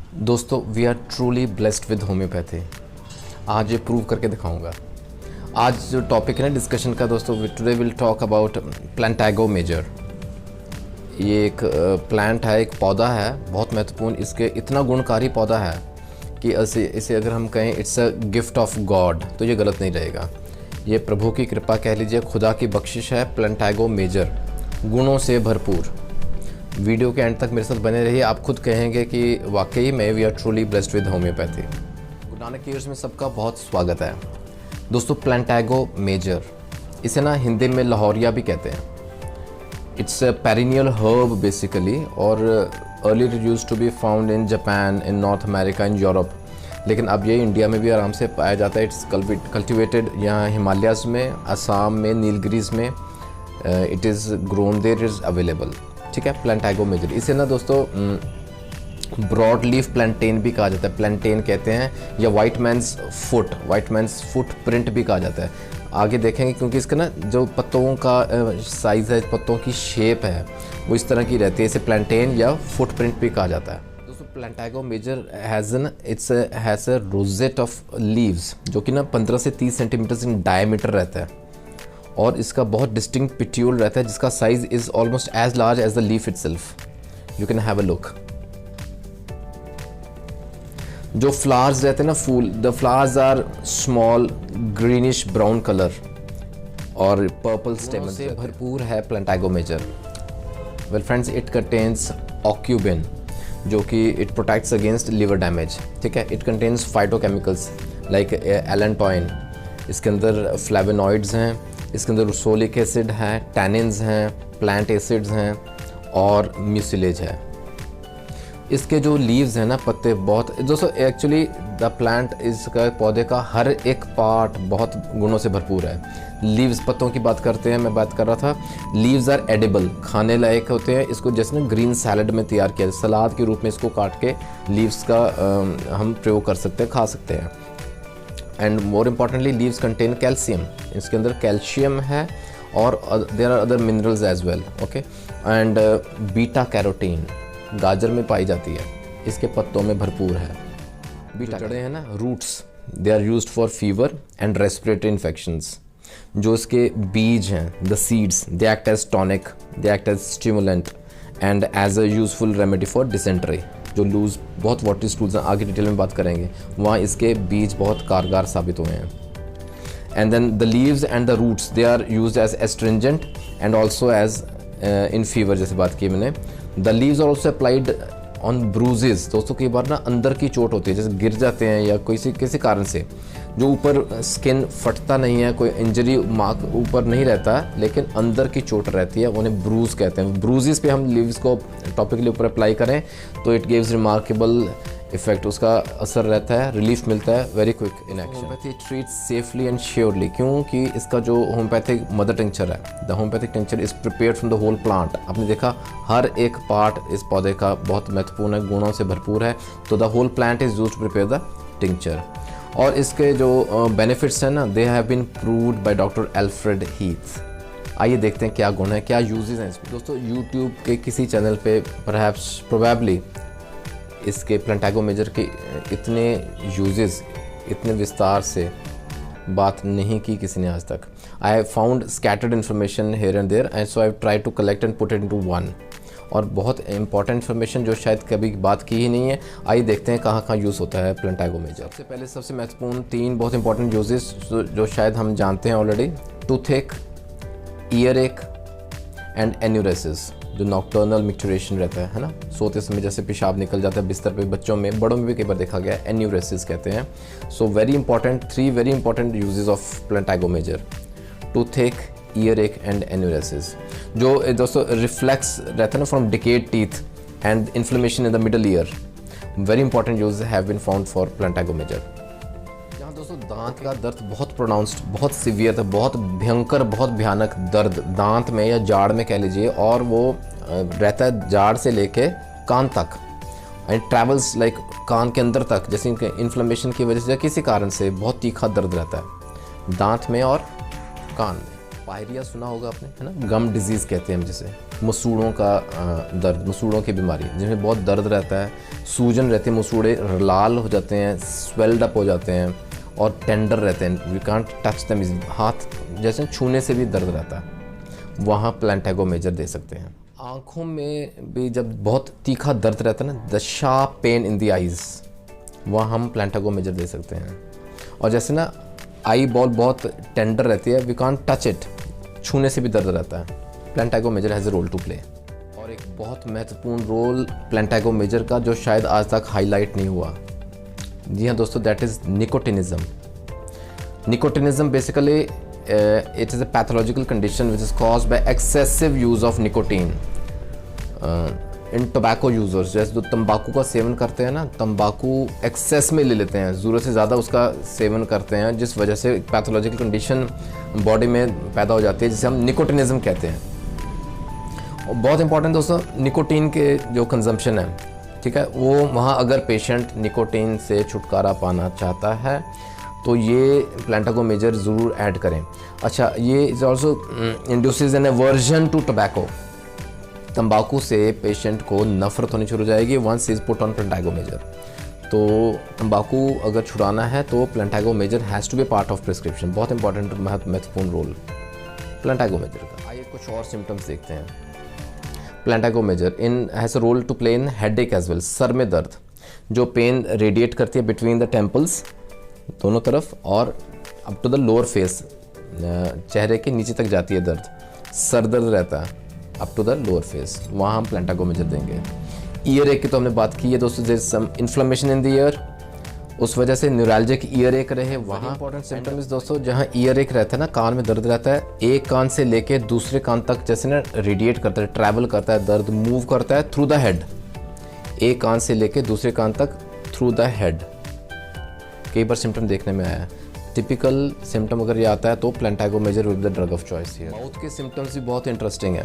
दोस्तों we are truly blessed with homeopathy. आज ये प्रूव करके दिखाऊंगा। आज जो टॉपिक है ना डिस्कशन का दोस्तों, today will talk about Plantago major. ये एक प्लांट है, एक पौधा है बहुत महत्वपूर्ण। इसके इतना गुणकारी पौधा है कि इसे अगर हम कहें it's a gift of God तो ये गलत नहीं रहेगा। ये प्रभु की कृपा कह लीजिए, खुदा की बख्शिश है। प्लांटागो मेजर गुणों से भरपूर। वीडियो के एंड तक मेरे साथ बने रहिए, आप खुद कहेंगे कि वाकई में we are truly blessed with homeopathy. Guru Nanak years में सबका बहुत स्वागत है दोस्तों। प्लांटागो मेजर, इसे ना हिंदी में लाहौरिया भी कहते हैं। It's a perennial herb basically, और earlier used to be found in Japan, in North America, in Europe, लेकिन अब ये इंडिया में भी आराम से पाया जाता है। इट्स कल्टिवेटेड यहाँ हिमालयाज़ में, असम में, नीलगिरीज में। It is grown there, is available. ठीक है, प्लांटागो मेजर। इसे ना दोस्तों ब्रॉड लीफ प्लांटेन भी कहा जाता है, प्लांटेन कहते हैं, या वाइट मैंस फुट प्रिंट भी कहा जाता है। आगे देखेंगे क्योंकि इसका ना जो पत्तों का साइज़ है, पत्तों की शेप है, वो इस तरह की रहती है। इसे प्लांटेन या फुट प्रिंट भी कहा जाता है। दोस्तों Plantago major has a rosette of leaves, जो कि ना 15 से 30 सेंटीमीटर इन डायमीटर रहता है, और इसका बहुत डिस्टिंक्ट पिट्यूल रहता है जिसका size is almost as large as the leaf itself. You can have a look. जो फ्लावर्स रहते हैं ना, फूल, the flowers are small greenish brown colour और पर्पल स्टेम से भरपूर है Plantago major. Well friends, it contains aucubin, जो कि it protects against liver damage. ठीक है, it contains phytochemicals like allantoin. इसके अंदर फ्लेवोनॉइड्स हैं, इसके अंदर रुसोलिक एसिड है, टैनिन्स हैं, प्लांट एसिड्स हैं और म्यूसिलेज है। इसके जो लीव्स हैं ना, पत्ते बहुत दोस्तों, एक्चुअली द प्लांट, इसका पौधे का हर एक पार्ट बहुत गुणों से भरपूर है। लीव्स, पत्तों की बात करते हैं, मैं बात कर रहा था। लीव्स आर एडिबल, खाने लायक होते हैं। इसको जैसे ना ग्रीन सैलड में तैयार किया, सलाद के रूप में इसको काट के लीव्स का हम प्रयोग कर सकते हैं, खा सकते हैं। And more importantly leaves contain calcium, इसके अंदर कैल्शियम है, और there are other minerals as well. Okay, and beta carotene गाजर में पाई जाती है, इसके पत्तों में भरपूर है। बीटा जड़ें हैं ना, roots, they are used for fever and respiratory infections. जो इसके बीज हैं, the seeds, they act as tonic, they act as stimulant and as a useful remedy for dysentery. जो लूज बहुत वाटरी स्टूल्स हैं, आगे डिटेल में बात करेंगे, वहाँ इसके बीज बहुत कारगर साबित हुए हैं। And then the leaves and the roots, they are used as astringent and also as in fever, जैसे बात की मैंने। The leaves are also applied on bruises. दोस्तों कई बार ना अंदर की चोट होती है, जैसे गिर जाते हैं या किसी कारण से, जो ऊपर स्किन फटता नहीं है, कोई इंजरी मार्क ऊपर नहीं रहता, लेकिन अंदर की चोट रहती है, उन्हें ब्रूज कहते हैं। ब्रूजेस पे हम लीव्स को टॉपिकली ऊपर अप्लाई करें तो इट गिव्स रिमार्केबल इफेक्ट, उसका असर रहता है, रिलीफ मिलता है very quick in action. Homeopathy treat safely and surely, क्योंकि इसका जो होम्योपैथिक मदर टिंक्चर है, the homeopathic tincture is prepared from the whole plant. आपने देखा हर एक पार्ट इस पौधे का बहुत महत्वपूर्ण है, गुणों से भरपूर है, तो the whole plant is used to prepare the tincture. और इसके जो बेनिफिट्स हैं ना, they have been proved by doctor Alfred Heath. आइए देखते हैं क्या गुण है, क्या यूजेस हैं इसमें। दोस्तों यूट्यूब के किसी चैनल पे परहैप्स प्रोबेबली इसके प्लांटागो मेजर के इतने यूजेस, इतने विस्तार से बात नहीं की किसी ने आज तक। I have found scattered information here and there, and so I have try to collect and put it into one. और बहुत इंपॉर्टेंट इन्फॉर्मेशन जो शायद कभी बात की ही नहीं है। आइए देखते हैं कहाँ कहाँ यूज़ होता है प्लांटागो मेजर। सबसे पहले सबसे महत्वपूर्ण 3 बहुत इंपॉर्टेंट यूजेस जो शायद हम जानते हैं already. टूथ-एक, earache and enuresis, जो नॉक्टर्नल मिक्चुरेशन रहता है ना, सोते समय जैसे पेशाब निकल जाता है बिस्तर पे, बच्चों में, बड़ों में भी कई बार देखा गया है, एन्यूरेसिस कहते हैं। So very important, 3 very important uses of Plantago major, toothache, earache and enuresis. जो दोस्तों रिफ्लेक्स रहता है ना from decayed teeth and inflammation in the middle ear, very important use have been found for Plantago major. यहाँ दोस्तों दांत का दर्द बहुत प्रोनाउंस्ड, बहुत सीवियर था, बहुत भयंकर, बहुत भयानक दर्द दांत में या जाड़ में कह लीजिए, और वो रहता है जाड़ से लेके कान तक, एंड ट्रैवल्स लाइक कान के अंदर तक, जैसे इनके इन्फ्लेमेशन की वजह से या किसी कारण से बहुत तीखा दर्द रहता है दांत में और कान में। पायरिया सुना होगा आपने, है ना, गम डिजीज़ कहते हैं हम जिसे। मसूड़ों का दर्द, मसूड़ों की बीमारी जिसमें बहुत दर्द रहता है, सूजन रहती है, मसूड़े लाल हो जाते हैं, स्वेल्ड अप हो जाते हैं और टेंडर रहते हैं, वी कांट टच देम, हाथ जैसे छूने से भी दर्द रहता है, वहाँ प्लांटागो मेजर दे सकते हैं। आँखों में भी जब बहुत तीखा दर्द रहता है ना, the sharp pain in the eyes, वहाँ हम प्लांटागो मेजर दे सकते हैं। और जैसे ना आई बॉल बहुत टेंडर रहती है, वी कांट टच इट, छूने से भी दर्द रहता है, Plantago major has a role to play. और एक बहुत महत्वपूर्ण रोल प्लांटागो मेजर का जो शायद आज तक हाईलाइट नहीं हुआ, जी हाँ दोस्तों, that is nicotinism. Nicotinism basically it is a pathological condition which is caused by excessive use of nicotine in tobacco users। जैसे जो तंबाकू का सेवन करते हैं ना, तंबाकू एक्सेस में ले लेते हैं, ज़रूरत से ज़्यादा उसका सेवन करते हैं, जिस वजह से पैथोलॉजिकल कंडीशन बॉडी में पैदा हो जाती है जिसे हम निकोटिनिज्म कहते हैं। और बहुत इंपॉर्टेंट दोस्तों, निकोटीन के जो कंजम्पशन है, ठीक है, वो वहाँ अगर पेशेंट निकोटीन से छुटकारा पाना चाहता है तो ये प्लांटागो मेजर ज़रूर ऐड करें। अच्छा, ये is also induces an aversion to tobacco. तंबाकू से पेशेंट को नफ़रत होनी शुरू हो जाएगी once is put on Plantago major. तो तंबाकू अगर छुड़ाना है तो Plantago major has to be part of prescription. बहुत इंपॉर्टेंट महत्वपूर्ण रोल प्लांटागो मेजर का। आइए कुछ और सिम्टम्स देखते हैं। Plantago major has a role to play in headache as well, सर में दर्द, जो पेन रेडिएट करती है बिटवीन द टेम्पल्स दोनों तरफ और up to the lower face, चेहरे के नीचे तक जाती है दर्द, सर दर्द रहता है up to the lower face, वहाँ हम प्लांटागो मेजर देंगे। ईयर एक की तो हमने बात की है दोस्तों, there is some inflammation in the ear, उस वजह से न्यूरैल्जिक ईयर एक रहे वहाँ। इंपॉर्टेंट सिम्टम इज दोस्तों, जहाँ ईयर एक रहता है ना, कान में दर्द रहता है, एक कान से लेके दूसरे कान तक जैसे ना रेडिएट करता है, ट्रैवल करता है, दर्द मूव करता है थ्रू द हेड, एक कान से लेके दूसरे कान तक थ्रू द हेड। कई बार सिम्टम देखने में आया है। टिपिकल सिम्टम अगर ये आता है तो Plantago major with the drug of choice here. Mouth के सिम्टम्स भी बहुत इंटरेस्टिंग है।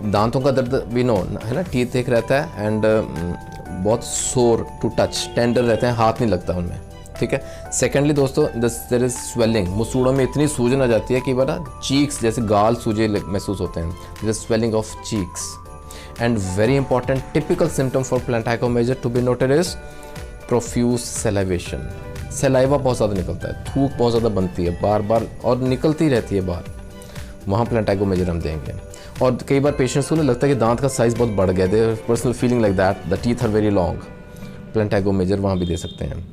दांतों का दर्द भी नो है ना, टीथ एक रहता है एंड बहुत सोर टू टच, टेंडर रहते हैं, हाथ नहीं लगता उनमें, ठीक है। सेकेंडली दोस्तों, देयर इज स्वेलिंग, मसूड़ों में इतनी सूजन आ जाती है कि बड़ा चीक्स जैसे गाल सूजे महसूस होते हैं, there is swelling of cheeks. And very important typical symptom for Plantago major to be noted is profuse salivation. Saliva बहुत ज़्यादा निकलता है, थूक बहुत ज़्यादा बनती है बार बार और निकलती रहती है बाहर, वहाँ प्लांटागो मेजर हम देंगे। और कई बार पेशेंट्स को ना लगता है कि दांत का साइज़ बहुत बढ़ गया, they personal feeling like that, the teeth are very long, Plantago major वहाँ भी दे सकते हैं।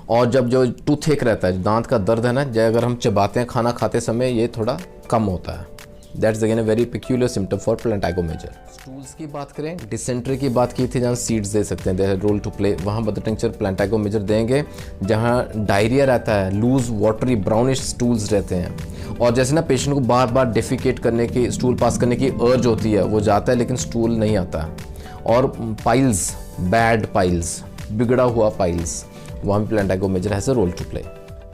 और जब जो टूथ एक रहता है, दांत का दर्द है ना, जब अगर हम चबाते हैं खाना खाते समय, ये थोड़ा कम होता है, that's again a very peculiar symptom for Plantago major. Stools की बात करें, डिसेंट्री की बात की थी, जहाँ सीड्स दे सकते हैं, देयर रोल टू प्ले, वहाँ मदर टिंक्चर प्लांटागो मेजर देंगे। जहाँ डायरिया रहता है, लूज वाटरी ब्राउनिश स्टूल्स रहते हैं, और जैसे ना पेशेंट को बार बार डेफिकेट करने की, स्टूल पास करने की अर्ज होती है, वो जाता है लेकिन स्टूल नहीं आता, और पाइल्स, बैड पाइल्स, बिगड़ा हुआ पाइल्स, वहाँ भी Plantago major has a role to play.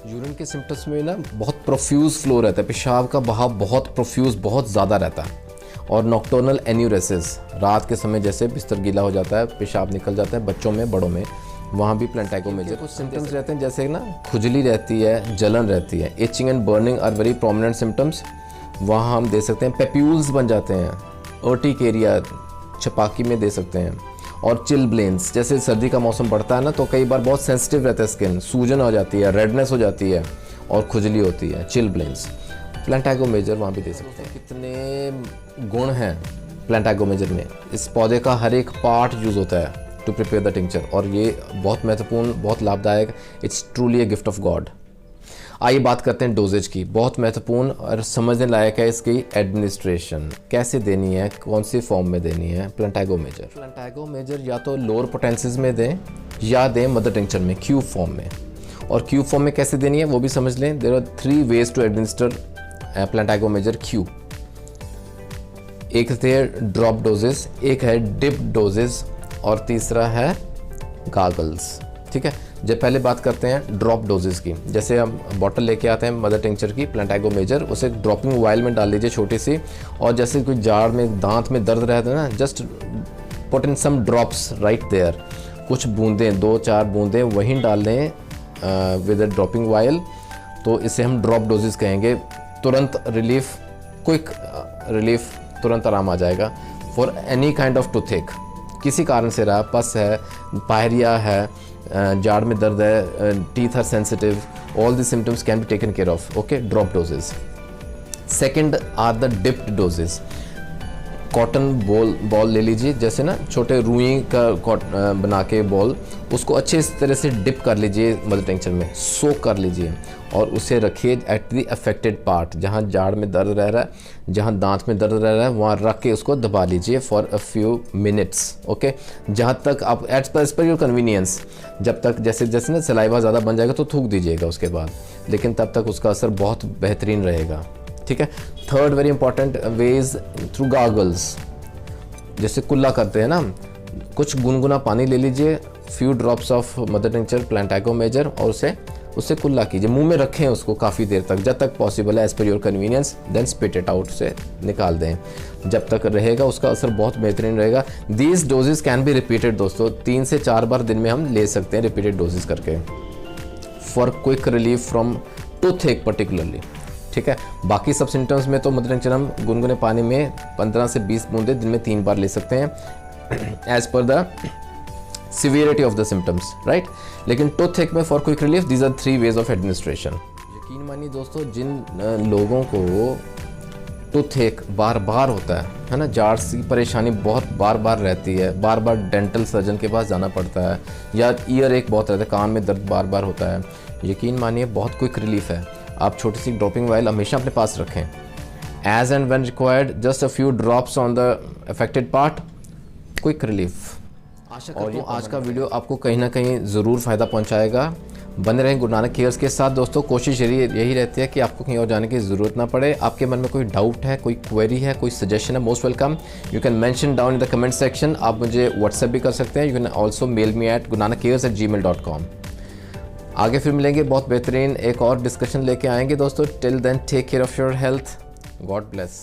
Urine के सिम्टम्स में ना बहुत प्रोफ्यूज फ्लो रहता है, पेशाब का बहाव बहुत प्रोफ्यूज, बहुत ज़्यादा रहता है। और नॉक्टर्नल एन्यूरेसिस, रात के समय जैसे बिस्तर गीला हो जाता है, पेशाब निकल जाता है बच्चों में, बड़ों में, वहाँ भी प्लांटागो मेजर। कुछ सिम्टम्स रहते हैं जैसे ना खुजली रहती है, जलन रहती है, itching and burning are very prominent symptoms, वहाँ हम दे सकते हैं। पेप्यूल्स बन जाते हैं, अर्टिक एरिया, छपाकी में दे सकते हैं। और चिल ब्लेन्स, जैसे सर्दी का मौसम बढ़ता है ना, तो कई बार बहुत सेंसिटिव रहता है स्किन, सूजन हो जाती है, रेडनेस हो जाती है और खुजली होती है, चिल ब्लेन्स, प्लांटागो मेजर वहाँ भी दे सकते हैं। कितने गुण हैं प्लांटागो मेजर में, इस पौधे का हर एक पार्ट यूज़ होता है टू प्रिपेयर द टिंक्चर, और ये बहुत महत्वपूर्ण, बहुत लाभदायक, it's truly a gift of God. आइए बात करते हैं डोजेज की। बहुत महत्वपूर्ण और समझने लायक है इसकी एडमिनिस्ट्रेशन, कैसे देनी है, कौन सी फॉर्म में देनी है प्लांटागो मेजर। प्लांटागो मेजर या तो लोअर पोटेंसीज में दें या दें मदर टिंक्चर में, क्यूब फॉर्म में। और क्यूब फॉर्म में कैसे देनी है वो भी समझ लें। There are 3 ways to administer Plantago major Q. एक है ड्रॉप डोजेस, एक है डिप डोजेस, और तीसरा है गागल्स, ठीक है। जब पहले बात करते हैं ड्रॉप डोजेस की, जैसे हम बॉटल लेके आते हैं मदर टिंक्चर की प्लांटागो मेजर, उसे ड्रॉपिंग वायल में डाल लीजिए छोटी सी, और जैसे कोई जाड़ में दांत में दर्द रहता है ना, just put in some drops right there, कुछ बूंदें, 2-4 बूंदें वहीं डाल दें विद अ ड्रॉपिंग वायल, तो इसे हम ड्रॉप डोजेस कहेंगे। तुरंत रिलीफ, क्विक रिलीफ तुरंत आराम आ जाएगा। For any kind of toothache, किसी कारण से रहा, पस है, पायरिया है, जाड़ में दर्द है, teeth are sensitive, all the symptoms can be taken care of. Okay, drop doses. Second are the dipped doses. Cotton ball ले लीजिए, जैसे ना छोटे रुई का बना के बॉल, उसको अच्छे तरह से डिप कर लीजिए मदर टिंचर में, सोक कर लीजिए और उसे रखिए एट द अफेक्टेड पार्ट, जहाँ जाड़ में दर्द रह रहा है, जहाँ दांत में दर्द रह रहा है, वहाँ रख के उसको दबा लीजिए for a few minutes. Okay, जहाँ तक आप एज पर योर कन्वीनियंस, जब तक जैसे जैसे ना सलाइवा ज़्यादा बन जाएगा तो थूक दीजिएगा उसके बाद, लेकिन तब तक उसका असर बहुत बेहतरीन रहेगा। ठीक है। Third very important ways through gargles, जैसे कुल्ला करते हैं ना, कुछ गुनगुना पानी ले लीजिए, few drops of mother tincture Plantago major, और उससे कुल्ला कीजिए, मुंह में रखें उसको काफ़ी देर तक, जब तक पॉसिबल है as per your convenience, then spit it out, से निकाल दें। जब तक रहेगा उसका असर बहुत बेहतरीन रहेगा। These doses can be repeated दोस्तों, 3 से 4 बार दिन में हम ले सकते हैं रिपीटेड डोजेज करके, for quick relief from toothache particularly. ठीक है। बाकी सब सिम्टम्स में तो मदर टिंचर हम गुनगुने पानी में 15 से 20 बूंदे दिन में 3 बार ले सकते हैं as per the severity of the symptoms, right. लेकिन टूथेक में for quick relief these are 3 ways of administration. यकीन मानिए दोस्तों, जिन लोगों को टूथेक बार बार होता है ना, जाड़ की परेशानी बहुत बार बार रहती है, बार बार डेंटल सर्जन के पास जाना पड़ता है, या ईयर एक बहुत रहता है, कान में दर्द बार बार होता है, यकीन मानिए बहुत क्विक रिलीफ है। आप छोटी सी ड्रॉपिंग वाइल हमेशा अपने पास रखें, as and when required, just a few drops on the affected part, quick relief. आशा करता हूँ आज का वीडियो आपको कहीं ना कहीं ज़रूर फ़ायदा पहुँचाएगा। बने रहें गुरु नानक केयर्स के साथ दोस्तों। कोशिश यही रहती है कि आपको कहीं और जाने की ज़रूरत ना पड़े। आपके मन में कोई डाउट है, कोई क्वेरी है, कोई सजेशन है, most welcome. You can mention down in the comment section. आप मुझे व्हाट्सएप भी कर सकते हैं। You can also mail me at gurunanakcares@gmail.com। आगे फिर मिलेंगे, बहुत बेहतरीन एक और डिस्कशन लेके आएंगे दोस्तों। Till then take care of your health. God bless.